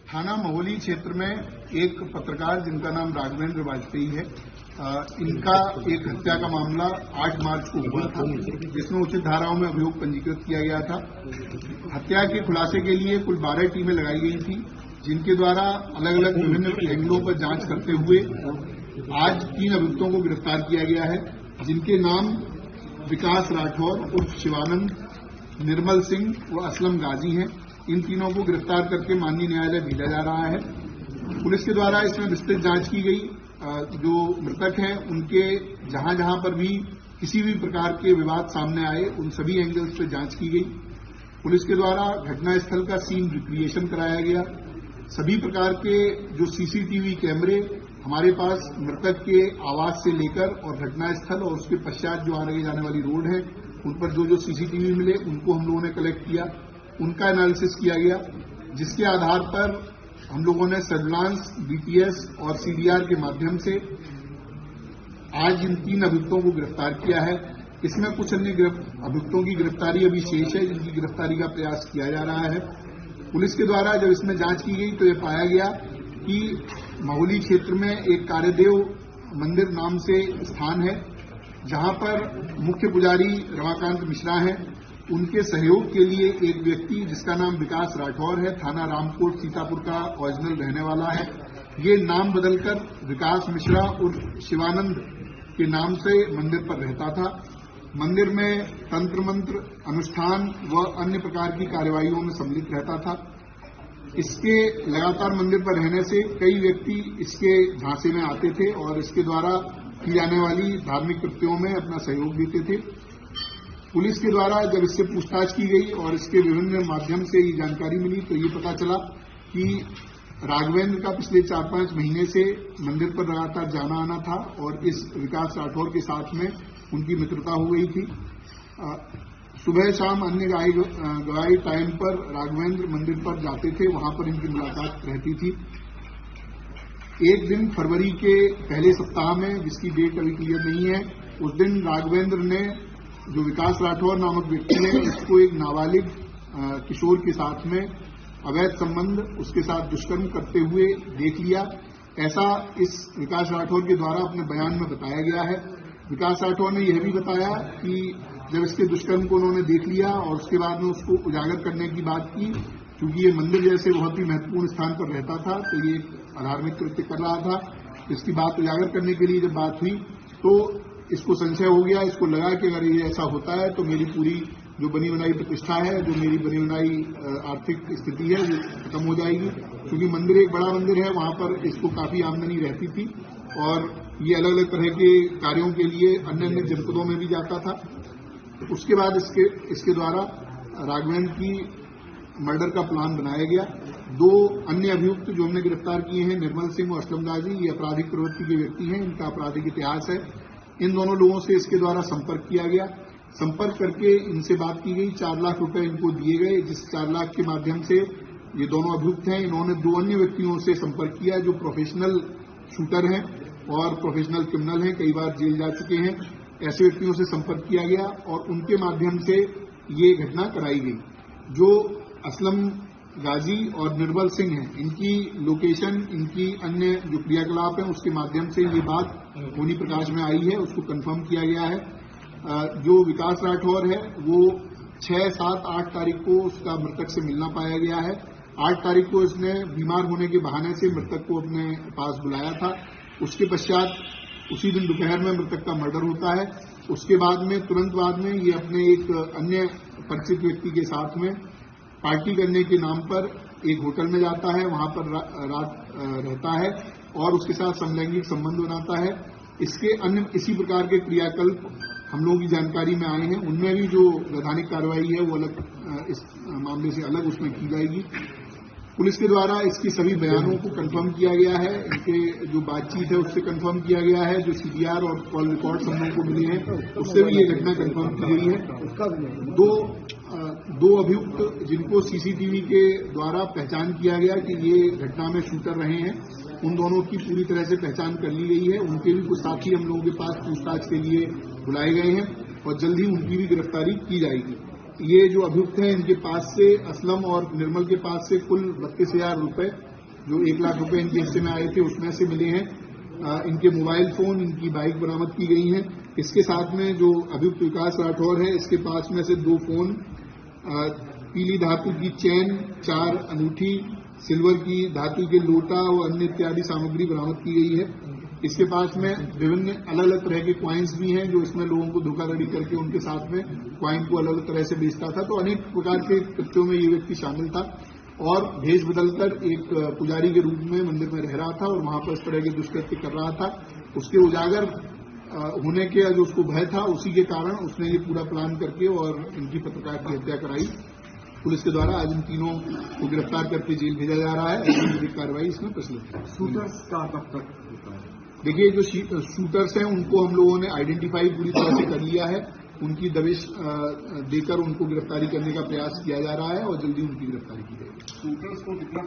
थाना महोली क्षेत्र में एक पत्रकार जिनका नाम राघवेंद्र वाजपेयी है, इनका एक हत्या का मामला 8 मार्च को हुआ था, जिसमें उचित धाराओं में अभियोग पंजीकृत किया गया था। हत्या के खुलासे के लिए कुल 12 टीमें लगाई गई थी, जिनके द्वारा अलग अलग विभिन्न एंगलों पर जांच करते हुए आज 3 अभियुक्तों को गिरफ्तार किया गया है, जिनके नाम विकास राठौर उर्फ शिवानंद, निर्मल सिंह व असलम गाजी हैं। इन तीनों को गिरफ्तार करके माननीय न्यायालय भेजा जा रहा है। पुलिस के द्वारा इसमें विस्तृत जांच की गई। जो मृतक हैं उनके जहां जहां पर भी किसी भी प्रकार के विवाद सामने आए, उन सभी एंगल्स पर जांच की गई। पुलिस के द्वारा घटनास्थल का सीन रिक्रिएशन कराया गया। सभी प्रकार के जो सीसीटीवी कैमरे हमारे पास मृतक के आवास से लेकर और घटनास्थल और उसके पश्चात जो आने जाने वाली रोड है, उन पर जो सीसीटीवी मिले उनको हम लोगों ने कलेक्ट किया, उनका एनालिसिस किया गया, जिसके आधार पर हम लोगों ने सर्विलांस, बीटीएस और सीडीआर के माध्यम से आज इन 3 अभियुक्तों को गिरफ्तार किया है। इसमें कुछ अन्य अभियुक्तों की गिरफ्तारी अभी शेष है, जिनकी गिरफ्तारी का प्रयास किया जा रहा है। पुलिस के द्वारा जब इसमें जांच की गई तो यह पाया गया कि महोली क्षेत्र में एक कार्यदेव मंदिर नाम से स्थान है, जहां पर मुख्य पुजारी रमाकांत मिश्रा हैं। उनके सहयोग के लिए एक व्यक्ति जिसका नाम विकास राठौर है, थाना रामकोट सीतापुर का ओरिजिनल रहने वाला है, ये नाम बदलकर विकास मिश्रा उर्फ शिवानंद के नाम से मंदिर पर रहता था। मंदिर में तंत्र मंत्र अनुष्ठान व अन्य प्रकार की कार्यवाहियों में सम्मिलित रहता था। इसके लगातार मंदिर पर रहने से कई व्यक्ति इसके झांसे में आते थे और इसके द्वारा की जाने वाली धार्मिक कृत्यों में अपना सहयोग देते थे। पुलिस के द्वारा जब इससे पूछताछ की गई और इसके विभिन्न माध्यम से ये जानकारी मिली तो ये पता चला कि राघवेंद्र का पिछले 4-5 महीने से मंदिर पर लगातार जाना आना था और इस विकास राठौर के साथ में उनकी मित्रता हो गई थी। सुबह शाम अन्य गवाही टाइम पर राघवेंद्र मंदिर पर जाते थे, वहां पर इनकी मुलाकात रहती थी। एक दिन फरवरी के पहले सप्ताह में, जिसकी डेट अभी क्लियर नहीं है, उस दिन राघवेंद्र ने जो विकास राठौर नामक व्यक्ति है, इसको एक नाबालिग किशोर के साथ में अवैध संबंध, उसके साथ दुष्कर्म करते हुए देख लिया। ऐसा इस विकास राठौर के द्वारा अपने बयान में बताया गया है। विकास राठौर ने यह भी बताया कि जब इसके दुष्कर्म को उन्होंने देख लिया और उसके बाद में उसको उजागर करने की बात की, क्योंकि ये मंदिर जैसे बहुत ही महत्वपूर्ण स्थान पर रहता था तो ये अधार्मिक कृत्य कर रहा था। इसकी बात उजागर करने के लिए जब बात हुई तो इसको संशय हो गया, इसको लगा कि अगर ये ऐसा होता है तो मेरी पूरी जो बनी बनाई प्रतिष्ठा है, जो मेरी बनी बनाई आर्थिक स्थिति है, वो खत्म हो जाएगी। क्योंकि मंदिर एक बड़ा मंदिर है, वहां पर इसको काफी आमदनी रहती थी और ये अलग अलग तरह के कार्यों के लिए अन्य अन्य जनपदों में भी जाता था। उसके बाद इसके द्वारा राघवेंद्र की मर्डर का प्लान बनाया गया। 2 अन्य अभियुक्त जो हमने गिरफ्तार किए हैं, निर्मल सिंह और असलम गाजी, ये आपराधिक प्रवृत्ति के व्यक्ति हैं, इनका आपराधिक इतिहास है। इन दोनों लोगों से इसके द्वारा संपर्क किया गया। संपर्क करके इनसे बात की गई, 4 लाख रुपए इनको दिए गए, जिस 4 लाख के माध्यम से ये दोनों अभियुक्त हैं, इन्होंने 2 अन्य व्यक्तियों से संपर्क किया जो प्रोफेशनल शूटर हैं और प्रोफेशनल क्रिमिनल हैं, कई बार जेल जा चुके हैं। ऐसे व्यक्तियों से संपर्क किया गया और उनके माध्यम से ये घटना कराई गई। जो असलम गाजी और निर्मल सिंह हैं, इनकी लोकेशन, इनकी अन्य जो क्रियाकलाप हैं, उसके माध्यम से ये बात होनी प्रकाश में आई है, उसको कंफर्म किया गया है। जो विकास राठौर है वो 6, 7, 8 तारीख को उसका मृतक से मिलना पाया गया है। 8 तारीख को इसने बीमार होने के बहाने से मृतक को अपने पास बुलाया था। उसके पश्चात उसी दिन दोपहर में मृतक का मर्डर होता है। उसके बाद में तुरंत बाद में ये अपने एक अन्य परिचित व्यक्ति के साथ में पार्टी करने के नाम पर एक होटल में जाता है, वहां पर रात रहता है और उसके साथ समलैंगिक संबंध बनाता है। इसके अन्य इसी प्रकार के क्रियाकल्प हम लोगों की जानकारी में आए हैं। उनमें भी जो वैधानिक कार्रवाई है वो अलग, इस मामले से अलग उसमें की जाएगी। पुलिस के द्वारा इसकी सभी बयानों को कंफर्म किया गया है, इनके जो बातचीत है उससे कंफर्म किया गया है, जो सीडीआर और कॉल रिकॉर्ड हम लोगों को मिले हैं उससे भी ये घटना कंफर्म की गई है। 2 अभियुक्त जिनको सीसीटीवी के द्वारा पहचान किया गया कि ये घटना में शूटर रहे हैं, उन दोनों की पूरी तरह से पहचान कर ली गई है। उनके भी कुछ साथी हम लोगों के पास पूछताछ के लिए बुलाए गए हैं और जल्द ही उनकी भी गिरफ्तारी की जाएगी। ये जो अभियुक्त हैं, इनके पास से असलम और निर्मल के पास से कुल 32,000 रुपए जो 1 लाख रुपए इनके हिस्से में आए थे उसमें से मिले हैं। इनके मोबाइल फोन, इनकी बाइक बरामद की गई हैं। इसके साथ में जो अभियुक्त विकास राठौर है, इसके पास में से 2 फोन, पीली धातु की चैन, 4 अंगूठी, सिल्वर की धातु के लोटा और अन्य इत्यादि सामग्री बरामद की गई है। इसके पास में विभिन्न अलग अलग तरह के क्वाइंस भी हैं, जो इसमें लोगों को धोखाधड़ी करके उनके साथ में क्वाइन को अलग अलग तरह से बेचता था। तो अनेक प्रकार के कृत्यों में ये व्यक्ति शामिल था और भेष बदलकर एक पुजारी के रूप में मंदिर में रह रहा था और वहां पर इस तरह के दुष्कृत्य कर रहा था। उसके उजागर होने के जो उसको भय था, उसी के कारण उसने ये पूरा प्लान करके और इनकी पत्रकार की हत्या कराई। पुलिस के द्वारा आज इन तीनों को गिरफ्तार करके जेल भेजा जा रहा है। ऐसी विधिक कार्रवाई इसमें प्रचलित है। शूटर्स का कब तक होता है? देखिए, जो शूटर्स हैं उनको हम लोगों ने आइडेंटिफाई पूरी तरह से कर लिया है। उनकी दबिश देकर उनको गिरफ्तारी करने का प्रयास किया जा रहा है और जल्दी उनकी गिरफ्तारी की जाएगी। शूटर्स को कितना